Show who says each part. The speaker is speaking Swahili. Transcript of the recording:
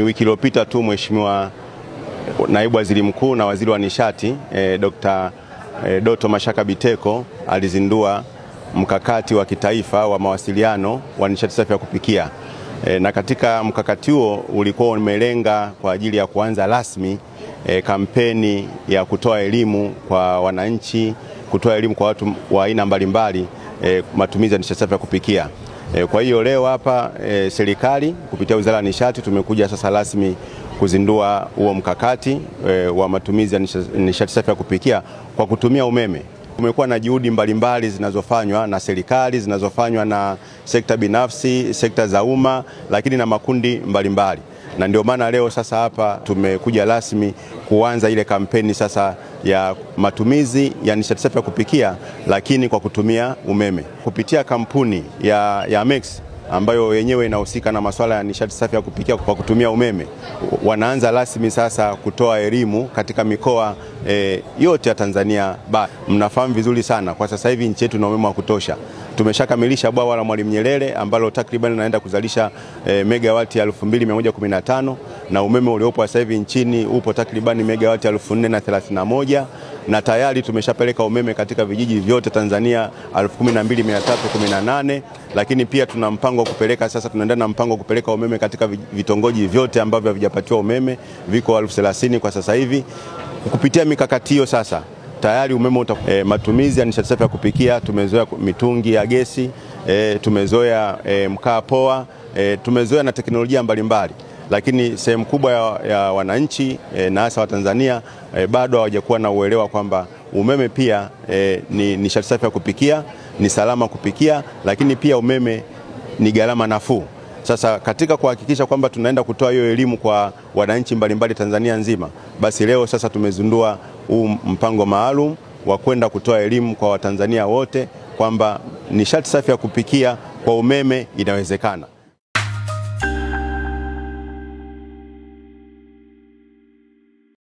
Speaker 1: Wiki iliyopita tu Mheshimiwa Naibu Waziri Mkuu na Waziri wa Nishati Dr. Doto Mashaka Biteko alizindua mkakati wa kitaifa wa mawasiliano wa nishati safi ya kupikia. Na katika mkakati huo ulikuwa umelenga kwa ajili ya kuanza rasmi kampeni ya kutoa elimu kwa wananchi, kutoa elimu kwa watu wa aina mbalimbali matumizi ya nishati safi ya kupikia. Kwa hiyo leo hapa serikali kupitia Wizara ya Nishati tumekuja sasa rasmi kuzindua huo mkakati wa matumizi ya nishati safi ya kupikia kwa kutumia umeme. Kumekuwa na juhudi mbalimbali zinazofanywa na serikali, zinazofanywa na sekta binafsi, sekta za umma, lakini na makundi mbalimbali. Na ndio maana leo sasa hapa tumekuja rasmi kuanza ile kampeni sasa ya matumizi ya nishati safi ya kupikia lakini kwa kutumia umeme. Kupitia kampuni ya Amex ambayo yenyewe inahusika na masuala ya nishati safi ya kupikia kwa kutumia umeme, wanaanza rasmi sasa kutoa elimu katika mikoa yote ya Tanzania. Mnafahamu vizuri sana kwa sasa hivi nchi yetu ina umeme wa kutosha. Tumeshakamilisha bwawa la Mwalimu Nyerere ambalo takriban linaenda kuzalisha megawati 2115 na umeme uliopo sasa hivi nchini upo takriban megawati 4031 na tayari tumeshapeleka umeme katika vijiji vyote Tanzania 12318, lakini pia tuna mpango wa kupeleka sasa, tunaendelea na mpango wa kupeleka umeme katika vitongoji vyote ambavyo havijapatiwa umeme, viko 1030 kwa sasa hivi. Kupitia mikakati hiyo sasa tayari umeme matumizi ya nishati safi ya kupikia tumezoea mitungi ya gesi, tumezoea mkaa poa, tumezoea na teknolojia mbalimbali, lakini sehemu kubwa ya wananchi na hasa wa Tanzania bado hawajakuwa na uelewa kwamba umeme pia ni nishati safi ya kupikia, ni salama kupikia, lakini pia umeme ni gharama nafuu. Sasa katika kuhakikisha kwamba tunaenda kutoa hiyo elimu kwa wananchi mbalimbali Tanzania nzima, basi leo sasa tumezindua huu mpango maalum wa kwenda kutoa elimu kwa Watanzania wote kwamba nishati safi ya kupikia kwa umeme inawezekana.